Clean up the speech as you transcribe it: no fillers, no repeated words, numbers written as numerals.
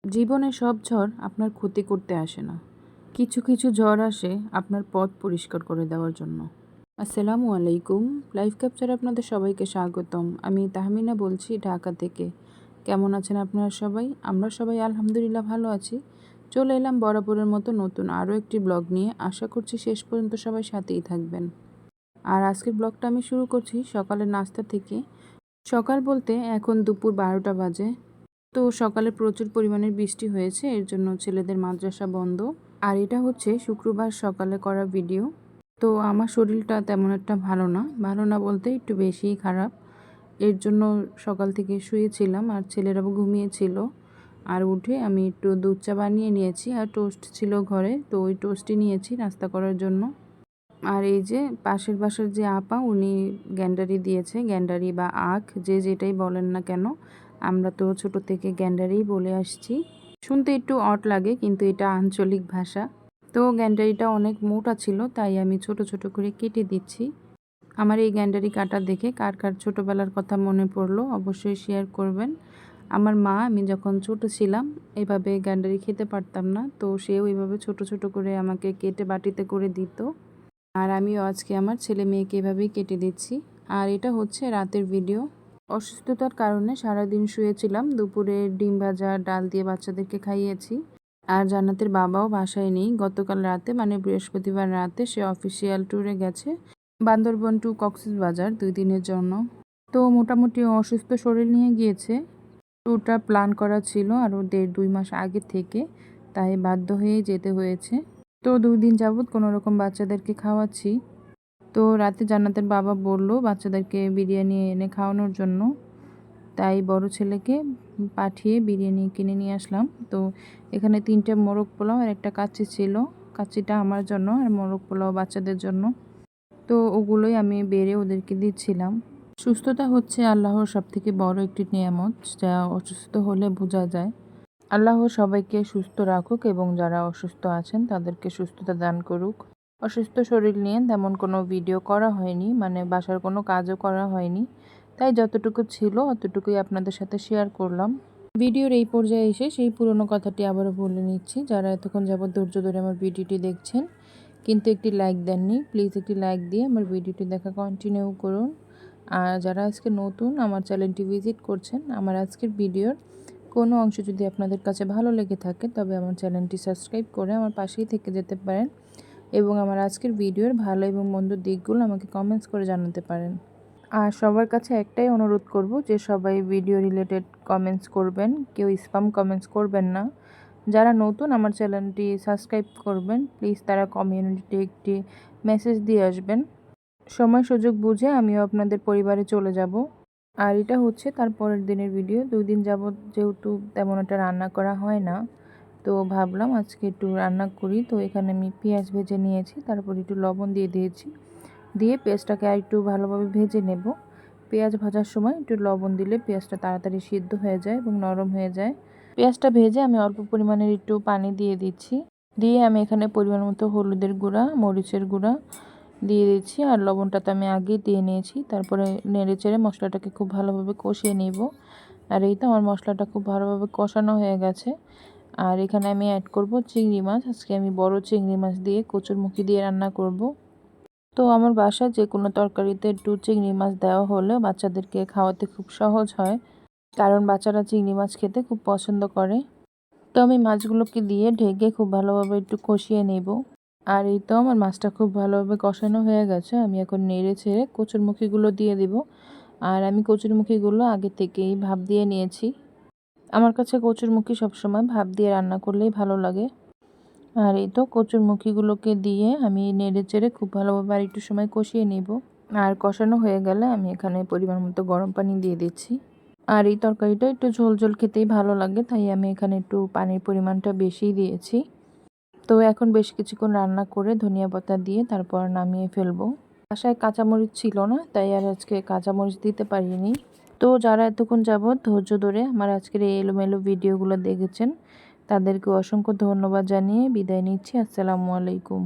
জীবনে সব ঝড় আপনার ক্ষতি করতে আসে না। কিছু কিছু ঝড় আসে আপনার পথ পরিষ্কার করে দেওয়ার জন্য। আসসালামু আলাইকুম। লাইফ ক্যাপচারে আপনাদের সবাইকে স্বাগতম। আমি তাহমিনা বলছি ঢাকা থেকে। কেমন আছেন আপনারা সবাই? আমরা সবাই আলহামদুলিল্লাহ ভালো আছি। চলে এলাম বরাবরের মতো নতুন আরও একটি ব্লগ নিয়ে। আশা করছি শেষ পর্যন্ত সবাই সাথেই থাকবেন। আর আজকের ব্লগটা আমি শুরু করছি সকালের নাস্তা থেকে। সকাল বলতে এখন দুপুর 12টা বাজে। তো সকালে প্রচুর পরিমাণের বৃষ্টি হয়েছে, এর জন্য ছেলেদের মাদ্রাসা বন্ধ। আর এটা হচ্ছে শুক্রবার সকালে করা ভিডিও। তো আমার শরীরটা তেমন একটা ভালো না বলতে একটু বেশিই খারাপ। এর জন্য সকাল থেকে শুয়েছিলাম আর ছেলেরাও ঘুমিয়েছিল। আর উঠে আমি একটু দুধ চা বানিয়ে নিয়েছি আর টোস্ট ছিল ঘরে, তো ওই টোস্টই নিয়েছি নাস্তা করার জন্য। আর এই যে পাশের বাসার যে আপা, উনি গ্যান্ডারি দিয়েছে, গ্যান্ডারি বা আখ যে যেটাই বলেন না কেন, আমরা তো ছোট থেকে গ্যান্ডারিই বলে আসছি। শুনতে একটু অড লাগে কিন্তু এটা আঞ্চলিক ভাষা। তো গ্যান্ডারিটা অনেক মোটা ছিল, তাই আমি ছোট ছোট করে কেটে দিচ্ছি। আমার এই গ্যান্ডারি কাটা দেখে কার কার ছোটোবেলার কথা মনে পড়লো অবশ্যই শেয়ার করবেন। আমার মা, আমি যখন ছোট ছিলাম এভাবে গ্যান্ডারি খেতে পারতাম না, তো সেও এইভাবে ছোট ছোট করে আমাকে কেটে বাটিতে করে দিত। আর আমিও আজকে আমার ছেলে মেয়েকে এভাবেই কেটে দিচ্ছি। আর এটা হচ্ছে রাতের ভিডিও। অসুস্থতার কারণে সারাদিন শুয়েছিলাম। দুপুরে ডিম ভাজা ডাল দিয়ে বাচ্চাদেরকে খাইয়েছি। আর জান্নাতের বাবাও বাসায় নেই। গতকাল রাতে মানে বৃহস্পতিবার রাতে সে অফিসিয়াল ট্যুরে গেছে বান্দরবন টু কক্সবাজার 2 দিনের জন্য। তো মোটামুটি অসুস্থ শরীর নিয়ে গিয়েছে। ট্যুরটা প্ল্যান করা ছিল আরও 1.5-2 মাস আগে থেকে, তাই বাধ্য হয়েই যেতে হয়েছে। তো 2 দিন যাবৎ কোনোরকম বাচ্চাদেরকে খাওয়াচ্ছি। তো রাতে জান্নাতের বাবা বলল বাচ্চাদেরকে বিরিয়ানি এনে খাওয়ানোর জন্য, তাই বড় ছেলেকে পাঠিয়ে বিরিয়ানি কিনে নিয়ে আসলাম। তো এখানে 3টে মোরগ পোলাও আর একটা কাচ্চি ছিল। কাচ্চিটা আমার জন্য আর মোরগ পোলাও বাচ্চাদের জন্য। তো ওগুলোই আমি বেড়ে ওদেরকে দিচ্ছিলাম। সুস্থতা হচ্ছে আল্লাহর সবথেকে বড় একটি নিয়ামত, যা অসুস্থ হলে বোঝা যায়। আল্লাহ সবাইকে সুস্থ রাখুক এবং যারা অসুস্থ আছেন তাদেরকে সুস্থতা দান করুক। অসুস্থ শরীর নিয়ে তেমন কোনো ভিডিও করা হয়নি, মানে বাসার কোনো কাজও করা হয়নি, তাই যতটুকু ছিল অতটুকুই আপনাদের সাথে শেয়ার করলাম। ভিডিওর এই পর্যায়ে এসে সেই পুরনো কথাটি আবারও বলে নিচ্ছি, যারা এতক্ষণ যাবত ধৈর্য ধরে আমার ভিডিওটি দেখছেন কিন্তু একটি লাইক দেননি, প্লিজ একটি লাইক দিয়ে আমার ভিডিওটি দেখা কন্টিনিউ করুন। আর যারা আজকে নতুন আমার চ্যানেলটি ভিজিট করছেন, আমার আজকের ভিডিওর কোনো অংশ যদি আপনাদের কাছে ভালো লেগে থাকে তবে আমার চ্যানেলটি সাবস্ক্রাইব করে আমার পাশেই থেকে যেতে পারেন এবং আমার আজকের ভিডিওর ভালো এবং মন্দ দিকগুলো আমাকে কমেন্টস করে জানাতে পারেন। আর সবার কাছে একটাই অনুরোধ করব যে সবাই ভিডিও রিলেটেড কমেন্টস করবেন, কেউ স্প্যাম কমেন্টস করবেন না। যারা নতুন আমার চ্যানেলটি সাবস্ক্রাইব করবেন, প্লিজ তারা কমিউনিটিতে একটি মেসেজ দিয়ে আসবেন। সময় সুযোগ বুঝে আমিও আপনাদের পরিবারে চলে যাব। আর এটা হচ্ছে তার পরের দিনের ভিডিও। 2 দিন যাবৎ যেহেতু তেমন একটা রান্না করা হয় না, তো ভাবলাম আজকে একটু রান্না করি। তো এখানে আমি পেঁয়াজ ভেজে নিয়েছি, তারপর একটু লবণ দিয়ে দিয়েছি, দিয়ে পেঁয়াজটাকে আর একটু ভালোভাবে ভেজে নেব। পেঁয়াজ ভাজার সময় একটু লবণ দিলে পেঁয়াজটা তাড়াতাড়ি সিদ্ধ হয়ে যায় এবং নরম হয়ে যায়। পেঁয়াজটা ভেজে আমি অল্প পরিমাণের একটু পানি দিয়ে দিচ্ছি, দিয়ে আমি এখানে পরিমাণ মতো হলুদের গুঁড়া, মরিচের গুঁড়া দিয়ে দিচ্ছি। আর লবণটা তো আমি আগেই দিয়ে নিয়েছি। তারপরে নেড়ে চেড়ে মশলাটাকে খুব ভালোভাবে কষিয়ে নিব। আর এই তো আমার মশলাটা খুব ভালোভাবে কষানো হয়ে গেছে। আর এখানে আমি অ্যাড করব চিংড়ি মাছ। আজকে আমি বড় চিংড়ি মাছ দিয়ে কচুরমুখী দিয়ে রান্না করব। তো আমার বাসায় যে কোনো তরকারিতে একটু চিংড়ি মাছ দেওয়া হলে বাচ্চাদেরকে খাওয়াতে খুব সহজ হয়, কারণ বাচ্চারা চিংড়ি মাছ খেতে খুব পছন্দ করে। তো আমি মাছগুলোকে দিয়ে ঢেকে খুব ভালোভাবে একটু কষিয়ে নেব। আর এই তো আমার মাছটা খুব ভালোভাবে কষানো হয়ে গেছে। আমি এখন নেড়ে ছেড়ে কচুরমুখীগুলো দিয়ে দিব। আর আমি কচুরমুখীগুলো আগে থেকেই ভাপ দিয়ে নিয়েছি। আমার কাছে কচুরমুখী সবসময় ভাপ দিয়ে রান্না করলেই ভালো লাগে। আর এই তো কচুরমুখীগুলোকে দিয়ে আমি নেড়ে চেড়ে খুব ভালোভাবে আর একটু সময় কষিয়ে নেব। আর কষানো হয়ে গেলে আমি এখানে পরিমাণ মতো গরম পানি দিয়ে দিচ্ছি। আর এই তরকারিটা একটু ঝোল ঝোল খেতেই ভালো লাগে, তাই আমি এখানে একটু পানির পরিমাণটা বেশিই দিয়েছি। তো এখন বেশ কিছুক্ষণ রান্না করে ধনিয়া পাতা দিয়ে তারপর নামিয়ে ফেলবো। বাসায় কাঁচামরিচ ছিল না, তাই আর আজকে কাঁচামরিচ দিতে পারিনি। তো যারা এতক্ষণ যাবৎ ধৈর্য ধরে আমার আজকের এই এলোমেলো ভিডিওগুলো দেখেছেন তাদেরকে অসংখ্য ধন্যবাদ জানিয়ে বিদায় নিচ্ছি। আসসালামু আলাইকুম।